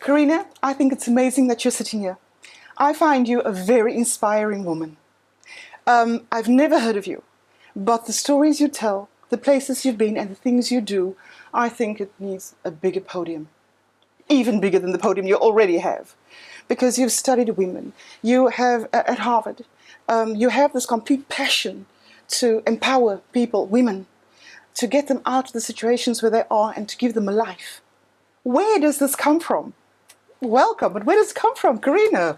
Carine, I think it's amazing that you're sitting here. I find you a very inspiring woman. I've never heard of you, but the stories you tell, the places you've been and the things you do, I think it needs a bigger podium. Even bigger than the podium you already have. Because you've studied women, you have at Harvard, you have this complete passion to empower people, women, to get them out of the situations where they are and to give them a life. Where does this come from? Welcome, but where does it come from, Carine?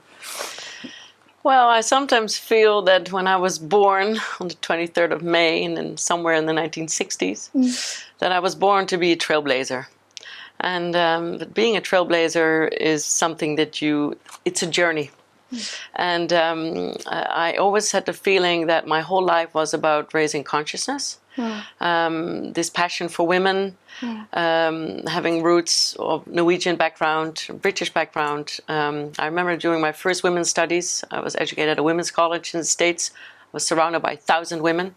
Well, I sometimes feel that when I was born on the 23rd of May and somewhere in the 1960s, that I was born to be a trailblazer. And being a trailblazer is something that it's a journey. And I always had the feeling that my whole life was about raising consciousness. This passion for women, having roots of Norwegian background, British background. I remember during my first women's studies, I was educated at a women's college in the States. I was surrounded by 1,000 women.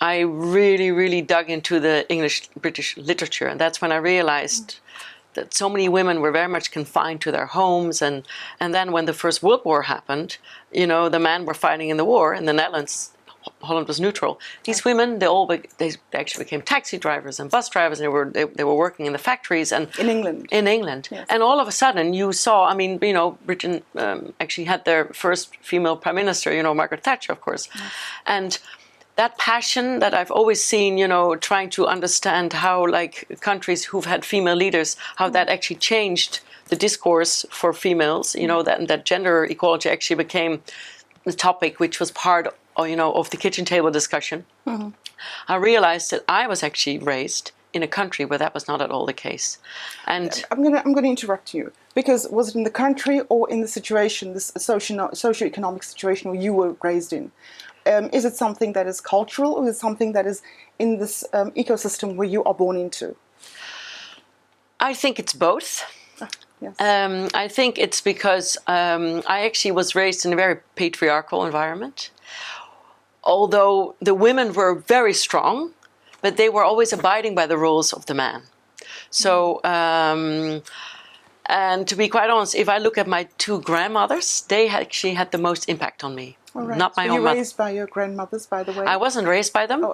I really, really dug into the English-British literature, and that's when I realized that so many women were very much confined to their homes. And then when the First World War happened, the men were fighting in the war in the Netherlands. Holland was neutral. These women, they actually became taxi drivers and bus drivers, and they were working in the factories and in England. Yes. And all of a sudden, you saw. Britain actually had their first female prime minister. Margaret Thatcher, of course, and that passion that I've always seen, trying to understand how, countries who've had female leaders, how that actually changed the discourse for females. That gender equality actually became the topic which was part of the kitchen table discussion. I realized that I was actually raised in a country where that was not at all the case. And I'm going to interrupt you, because was it in the country or in the situation, this socioeconomic situation where you were raised in? Is it something that is cultural, or is it something that is in this ecosystem where you are born into? I think it's both. Yes. I think it's because I actually was raised in a very patriarchal environment. Although the women were very strong, but they were always abiding by the rules of the man. So, and to be quite honest, if I look at my two grandmothers, they actually had the most impact on me. Right. Not my own mother. You were raised by your grandmothers, by the way? I wasn't raised by them,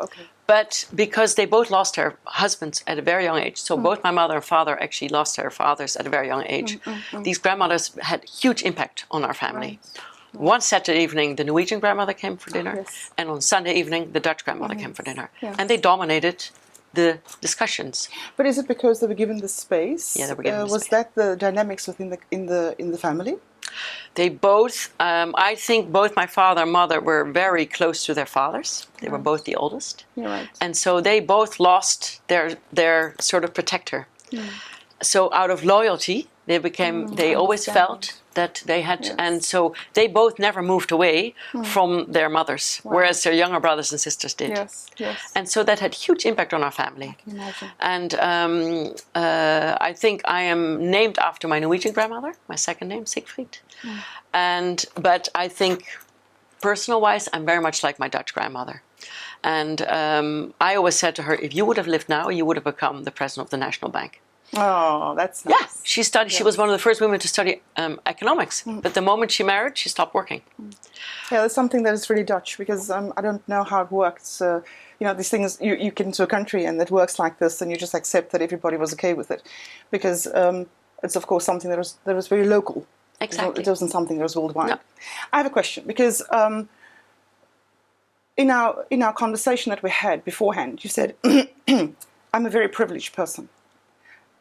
but because they both lost their husbands at a very young age. So both my mother and father actually lost their fathers at a very young age. These grandmothers had huge impact on our family. Right. One Saturday evening, the Norwegian grandmother came for dinner, and on Sunday evening, the Dutch grandmother came for dinner. Yes. And they dominated the discussions. But is it because they were given the space? Yeah, they were given the space. Was that the dynamics within the family? They both, I think both my father and mother were very close to their fathers. They were both the oldest. You're right. And so they both lost their sort of protector. So out of loyalty, they always felt that they had, and so they both never moved away from their mothers, whereas their younger brothers and sisters did. Yes. And so that had huge impact on our family. I can imagine. And I think I am named after my Norwegian grandmother, my second name, Siegfried. But I think, personal-wise, I'm very much like my Dutch grandmother. And I always said to her, if you would have lived now, you would have become the president of the National Bank. Oh, that's nice. Yeah, she studied. Yes. She was one of the first women to study economics. But the moment she married, she stopped working. Yeah, that's something that is really Dutch, because I don't know how it works. These things, you get into a country and it works like this, and you just accept that everybody was okay with it, because it's of course something that was very local. Exactly. It wasn't something that was worldwide. No. I have a question, because in our conversation that we had beforehand, you said I'm a very privileged person.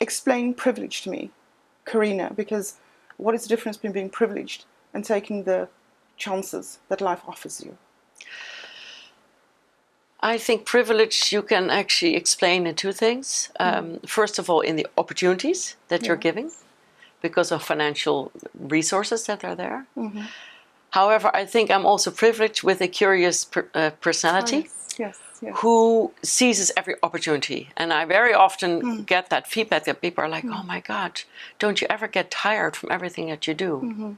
Explain privilege to me, Carine, because what is the difference between being privileged and taking the chances that life offers you? I think privilege you can actually explain in two things. First of all, in the opportunities that you're giving, because of financial resources that are there. However, I think I'm also privileged with a curious personality. Yes. Who seizes every opportunity. And I very often get that feedback that people are like, oh my God, don't you ever get tired from everything that you do?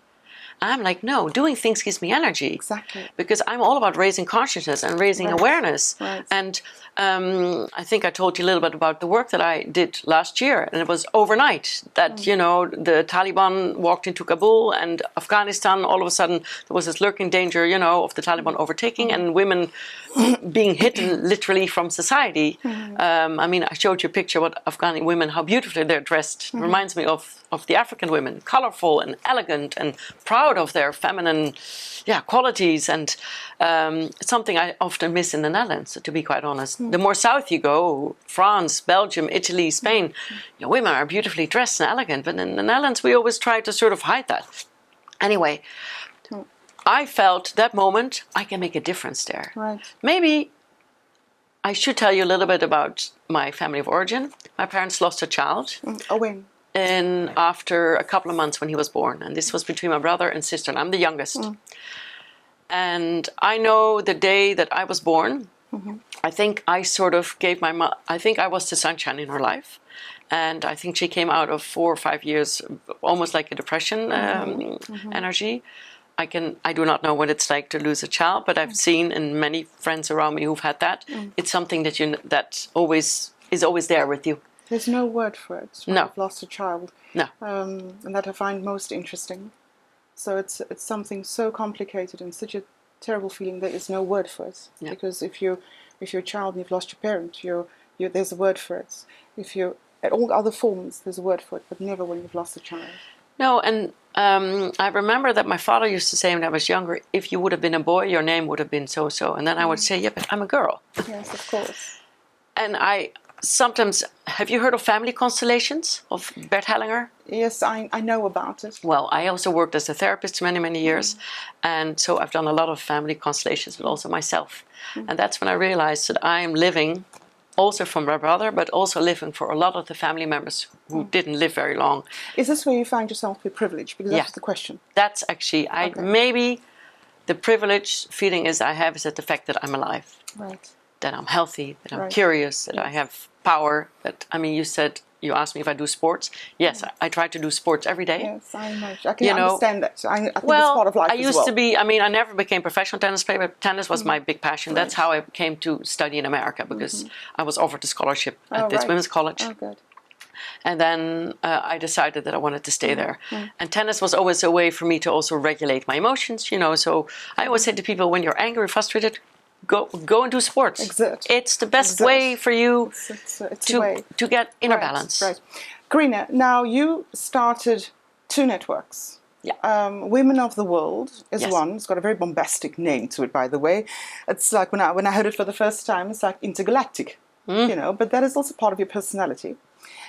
I'm like, no, doing things gives me energy. Exactly. Because I'm all about raising consciousness and raising awareness. Right. And I think I told you a little bit about the work that I did last year, and it was overnight that, the Taliban walked into Kabul and Afghanistan, all of a sudden there was this lurking danger, of the Taliban overtaking and women being hidden literally from society. I showed you a picture of Afghani women, how beautifully they're dressed. It reminds me of the African women, colorful and elegant and proud of their feminine qualities. And it's something I often miss in the Netherlands, to be quite honest. The more south you go, France, Belgium, Italy, Spain, women are beautifully dressed and elegant. But in the Netherlands, we always try to sort of hide that. Anyway, I felt that moment I can make a difference there. Right. Maybe I should tell you a little bit about my family of origin. My parents lost a child. When? And after a couple of months when he was born. And this was between my brother and sister, and I'm the youngest. And I know the day that I was born, I think I sort of gave my mom, I think I was the sunshine in her life. And I think she came out of 4 or 5 years, almost like a depression energy. I do not know what it's like to lose a child, but I've seen in many friends around me who've had that. It's something that that is always there with you. There's no word for it when you've lost a child. No. And that I find most interesting. So it's something so complicated and such a terrible feeling. There is no word for it. Yeah. Because if you're a child and you've lost your parent, there's a word for it. If you're at all other forms, there's a word for it, but never when you've lost a child. No, and I remember that my father used to say when I was younger, if you would have been a boy, your name would have been so-so. And then I would say, yeah, but I'm a girl. Yes, of course. And sometimes, have you heard of family constellations of Bert Hellinger? Yes, I know about it. Well, I also worked as a therapist many, many years. And so I've done a lot of family constellations, but also myself. And that's when I realized that I'm living also from my brother, but also living for a lot of the family members who didn't live very long. Is this where you find yourself to be privileged? Because that's the question. That's actually, maybe the privilege feeling I have is that the fact that I'm alive. Right. That I'm healthy, that I'm curious, that I have power. You asked me if I do sports. Yes, I try to do sports every day. Yes, I can understand that. I think it's part of life I used to be, I never became a professional tennis player, but tennis was my big passion. That's how I came to study in America, because I was offered a scholarship at this women's college. Oh, good. And then I decided that I wanted to stay there. And tennis was always a way for me to also regulate my emotions, So I always say to people, when you're angry or frustrated, go and do sports. Exert. It's the best way for you to get inner balance. Right. Carine, now you started 2 networks. Yeah. Women of the World is one. It's got a very bombastic name to it, by the way. It's like when I heard it for the first time, it's like intergalactic, but that is also part of your personality.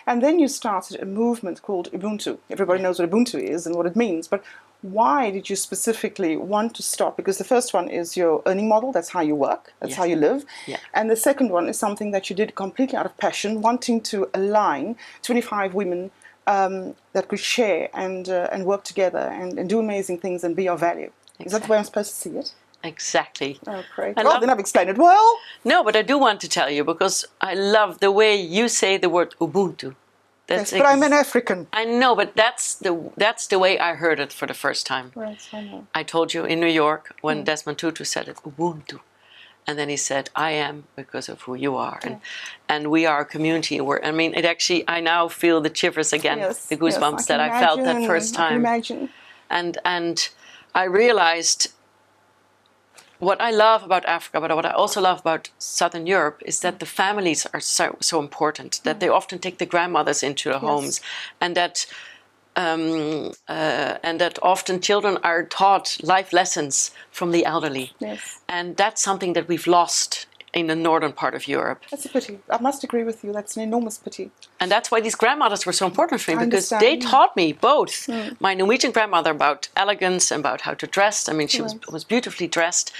And then you started a movement called Ubuntu. Everybody knows what Ubuntu is and what it means, but why did you specifically want to start? Because the first one is your earning model. That's how you work. That's how you live. Yeah. And the second one is something that you did completely out of passion, wanting to align 25 women that could share and work together and do amazing things and be of value. Exactly. Is that the way I'm supposed to see it? Exactly. Oh, great. Then I've explained it well. No, but I do want to tell you, because I love the way you say the word Ubuntu. Yes, but I'm an African. I know, but that's the way I heard it for the first time. Right, I know. I told you in New York when Desmond Tutu said it, Ubuntu. And then he said, I am because of who you are. And we are a community where, I now feel the shivers again, the goosebumps that I felt that first time. I can imagine. And I realized what I love about Africa, but what I also love about Southern Europe, is that the families are so important, that they often take the grandmothers into the homes, and that often children are taught life lessons from the elderly. Yes. And that's something that we've lost in the northern part of Europe. That's a pity. I must agree with you. That's an enormous pity. And that's why these grandmothers were so important for me, because they taught me both. My Norwegian grandmother about elegance and about how to dress. She was beautifully dressed.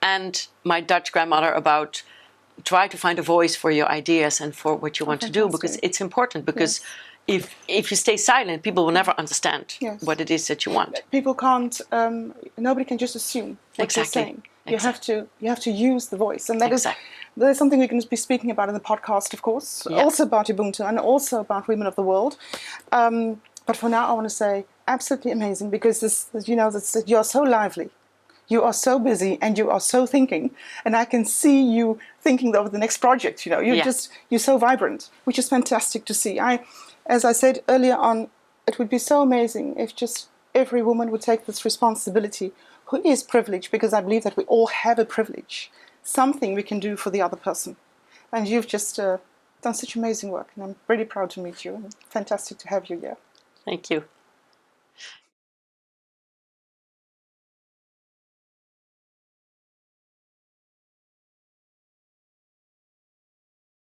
And my Dutch grandmother about try to find a voice for your ideas and for what you want to do, because it's important. Because if you stay silent, people will never understand what it is that you want. People can't. Nobody can just assume what you're saying. You have to use the voice, and that is something we're going to be speaking about in the podcast, of course. Also about Ubuntu and also about Women of the World. But for now, I want to say absolutely amazing, because you're so lively. You are so busy and you are so thinking, and I can see you thinking of the next project. You're so vibrant, which is fantastic to see. As I said earlier on, it would be so amazing if just every woman would take this responsibility, who is privileged, because I believe that we all have a privilege, something we can do for the other person. And you've just done such amazing work, and I'm really proud to meet you, and fantastic to have you here. Thank you.